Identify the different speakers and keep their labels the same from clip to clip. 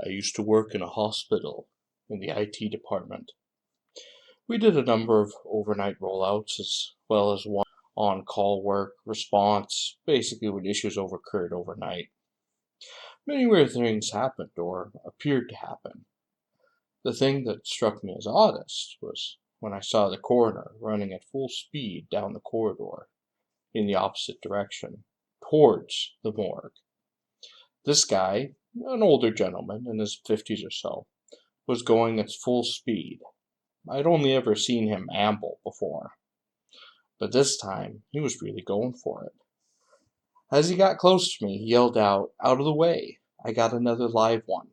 Speaker 1: I used to work in a hospital in the IT department. We did a number of overnight rollouts as well as one on-call work response, basically when issues occurred overnight. Many weird things happened or appeared to happen. The thing that struck me as oddest was when I saw the coroner running at full speed down the corridor in the opposite direction, towards the morgue. This guy, an older gentleman in his 50s or so, was going at full speed. I'd only ever seen him amble before, but this time he was really going for it. As he got close to me, he yelled out of the way, I got another live one.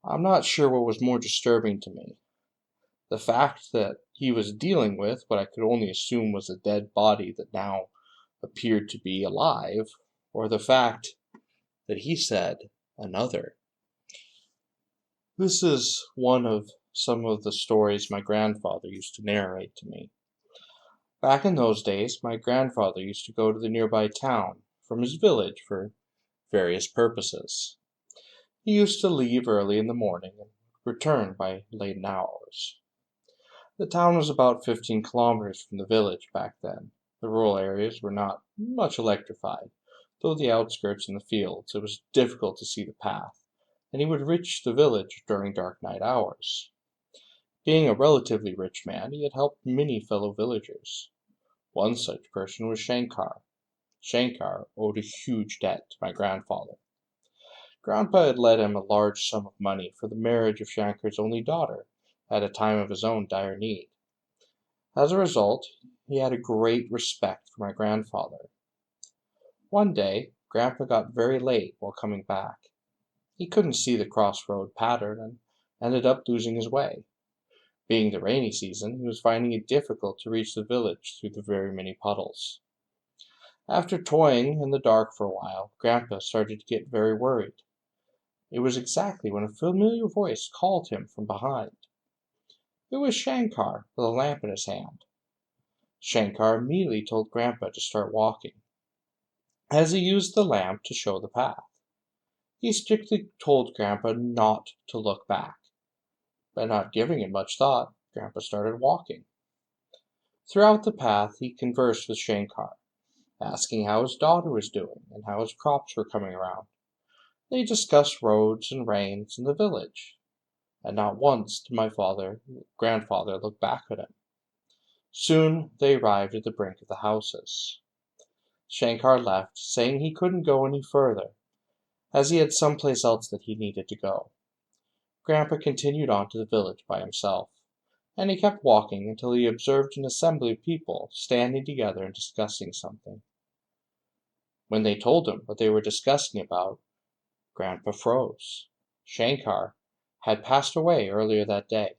Speaker 1: I'm not sure what was more disturbing to me. The fact that he was dealing with what I could only assume was a dead body that now appeared to be alive, or the fact that he said another. This is one of some of the stories my grandfather used to narrate to me. Back in those days, my grandfather used to go to the nearby town from his village for various purposes. He used to leave early in the morning and return by late hours. The town was about 15 kilometers from the village back then. The rural areas were not much electrified, though the outskirts and the fields it was difficult to see the path, and he would reach the village during dark night hours. Being a relatively rich man, he had helped many fellow villagers. One such person was Shankar. Shankar owed a huge debt to my grandfather. Grandpa had lent him a large sum of money for the marriage of Shankar's only daughter at a time of his own dire need. As a result, he had a great respect for my grandfather. One day, Grandpa got very late while coming back. He couldn't see the crossroad pattern and ended up losing his way. Being the rainy season, he was finding it difficult to reach the village through the very many puddles. After toying in the dark for a while, Grandpa started to get very worried. It was exactly when a familiar voice called him from behind. It was Shankar with a lamp in his hand. Shankar immediately told Grandpa to start walking, as he used the lamp to show the path. He strictly told Grandpa not to look back. By not giving it much thought, Grandpa started walking. Throughout the path he conversed with Shankar, asking how his daughter was doing and how his crops were coming around. They discussed roads and rains in the village, and not once did my grandfather look back at him. Soon they arrived at the brink of the houses. Shankar left, saying he couldn't go any further, as he had someplace else that he needed to go. Grandpa continued on to the village by himself, and he kept walking until he observed an assembly of people standing together and discussing something. When they told him what they were discussing about, Grandpa froze. Shankar had passed away earlier that day.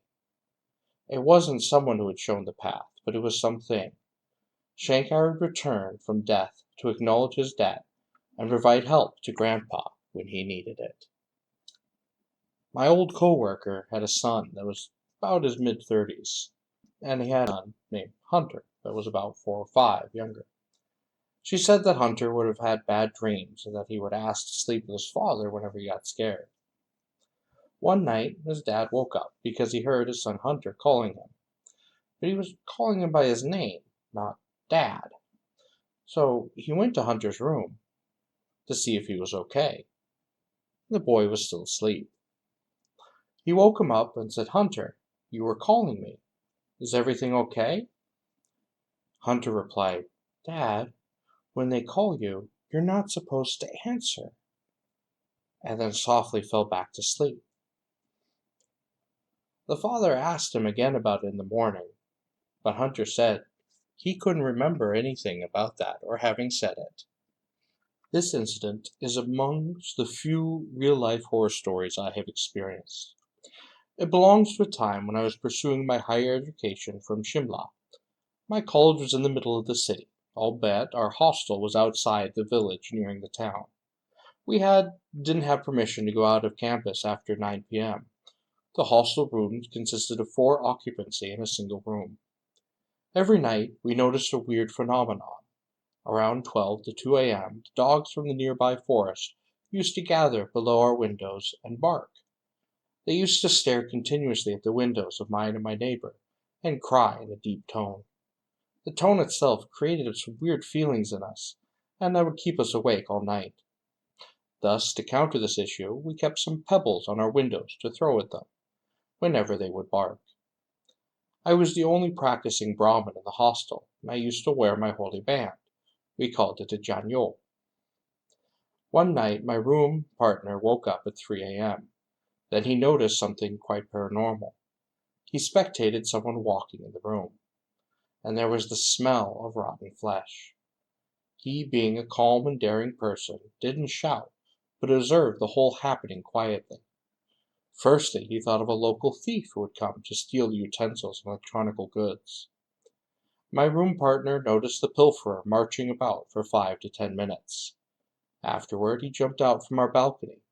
Speaker 1: It wasn't someone who had shown the path, but it was something. Shankar had returned from death to acknowledge his debt and provide help to Grandpa when he needed it. My old co-worker had a son that was about his mid-30s, and he had a son named Hunter that was about 4 or 5 younger. She said that Hunter would have had bad dreams and that he would ask to sleep with his father whenever he got scared. One night, his dad woke up because he heard his son Hunter calling him, but he was calling him by his name, not Dad. So he went to Hunter's room to see if he was okay. The boy was still asleep. He woke him up and said, Hunter, you were calling me. Is everything okay? Hunter replied, Dad, when they call you, you're not supposed to answer, and then softly fell back to sleep. The father asked him again about it in the morning, but Hunter said he couldn't remember anything about that or having said it. This incident is amongst the few real-life horror stories I have experienced. It belongs to a time when I was pursuing my higher education from Shimla. My college was in the middle of the city, albeit our hostel was outside the village nearing the town. We didn't have permission to go out of campus after 9 p.m. The hostel rooms consisted of 4 occupancy in a single room. Every night we noticed a weird phenomenon. Around 12 to 2 a.m., the dogs from the nearby forest used to gather below our windows and bark. They used to stare continuously at the windows of mine and my neighbor, and cry in a deep tone. The tone itself created some weird feelings in us, and that would keep us awake all night. Thus, to counter this issue, we kept some pebbles on our windows to throw at them, whenever they would bark. I was the only practicing Brahmin in the hostel, and I used to wear my holy band. We called it a janyo. One night, my room partner woke up at 3 a.m. Then he noticed something quite paranormal. He spectated someone walking in the room, and there was the smell of rotten flesh. He, being a calm and daring person, didn't shout, but observed the whole happening quietly. Firstly, he thought of a local thief who had come to steal the utensils and electronical goods. My room partner noticed the pilferer marching about for 5 to 10 minutes. Afterward, he jumped out from our balcony,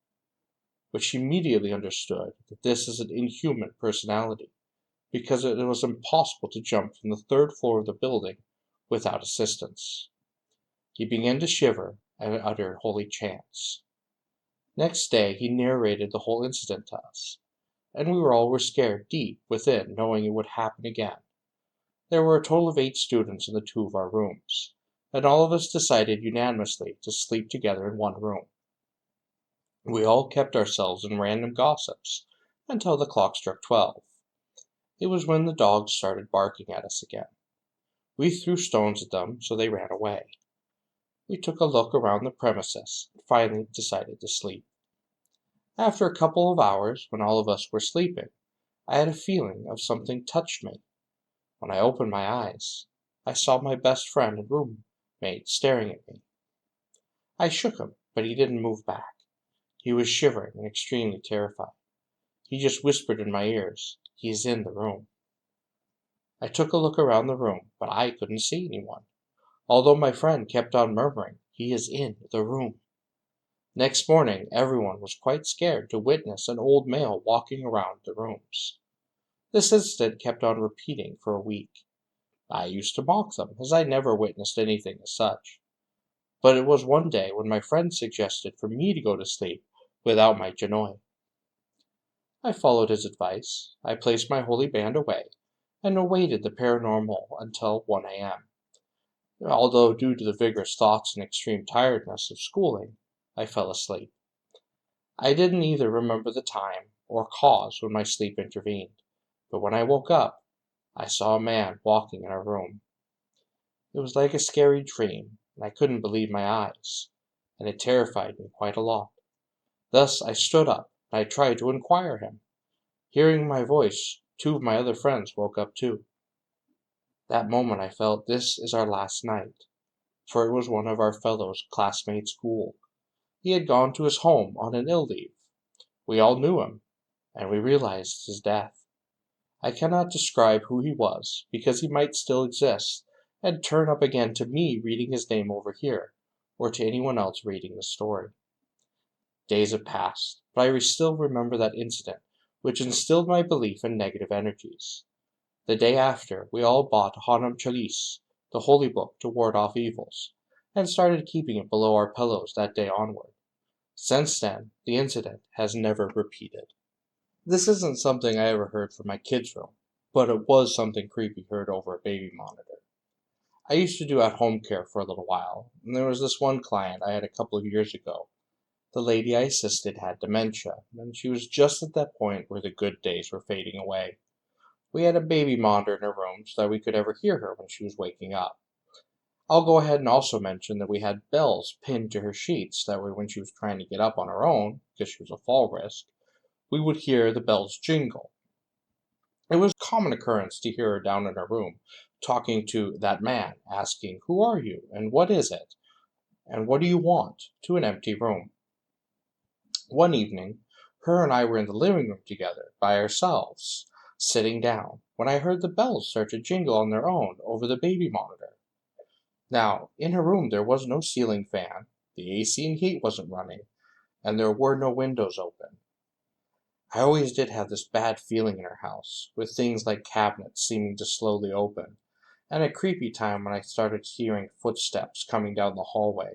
Speaker 1: which immediately understood that this is an inhuman personality, because it was impossible to jump from the third floor of the building without assistance. He began to shiver and uttered holy chants. Next day he narrated the whole incident to us, and we all were scared deep within, knowing it would happen again. There were a total of 8 students in the 2 of our rooms, and all of us decided unanimously to sleep together in one room. We all kept ourselves in random gossips until the clock struck 12. It was when the dogs started barking at us again. We threw stones at them, so they ran away. We took a look around the premises and finally decided to sleep. After a couple of hours, when all of us were sleeping, I had a feeling of something touched me. When I opened my eyes, I saw my best friend and roommate staring at me. I shook him, but he didn't move back. He was shivering and extremely terrified. He just whispered in my ears, "He is in the room." I took a look around the room, but I couldn't see anyone, although my friend kept on murmuring, "He is in the room." Next morning, everyone was quite scared to witness an old male walking around the rooms. This incident kept on repeating for a week. I used to mock them, as I never witnessed anything as such. But it was one day when my friend suggested for me to go to sleep without my janoi. I followed his advice. I placed my holy band away and awaited the paranormal until 1 a.m. Although due to the vigorous thoughts and extreme tiredness of schooling, I fell asleep. I didn't either remember the time or cause when my sleep intervened, but when I woke up, I saw a man walking in our room. It was like a scary dream, and I couldn't believe my eyes, and it terrified me quite a lot. Thus I stood up, and I tried to inquire him. Hearing my voice, 2 of my other friends woke up too. That moment I felt this is our last night, for it was one of our fellows' classmates' school. He had gone to his home on an ill leave. We all knew him, and we realized his death. I cannot describe who he was, because he might still exist, and turn up again to me reading his name over here, or to anyone else reading the story. Days have passed, but I still remember that incident, which instilled my belief in negative energies. The day after, we all bought Hanam Chalis, the holy book to ward off evils, and started keeping it below our pillows that day onward. Since then, the incident has never repeated. This isn't something I ever heard from my kids' room, but it was something creepy heard over a baby monitor. I used to do at-home care for a little while, and there was this one client I had a couple of years ago. The lady I assisted had dementia, and she was just at that point where the good days were fading away. We had a baby monitor in her room so that we could ever hear her when she was waking up. I'll go ahead and also mention that we had bells pinned to her sheets, that way when she was trying to get up on her own, because she was a fall risk, we would hear the bells jingle. It was a common occurrence to hear her down in her room, talking to that man, asking, "Who are you, and what is it, and what do you want?" to an empty room. One evening, her and I were in the living room together, by ourselves, sitting down, when I heard the bells start to jingle on their own over the baby monitor. Now, in her room there was no ceiling fan, the AC and heat wasn't running, and there were no windows open. I always did have this bad feeling in her house, with things like cabinets seeming to slowly open, and a creepy time when I started hearing footsteps coming down the hallway.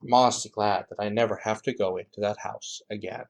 Speaker 1: I'm honestly glad that I never have to go into that house again.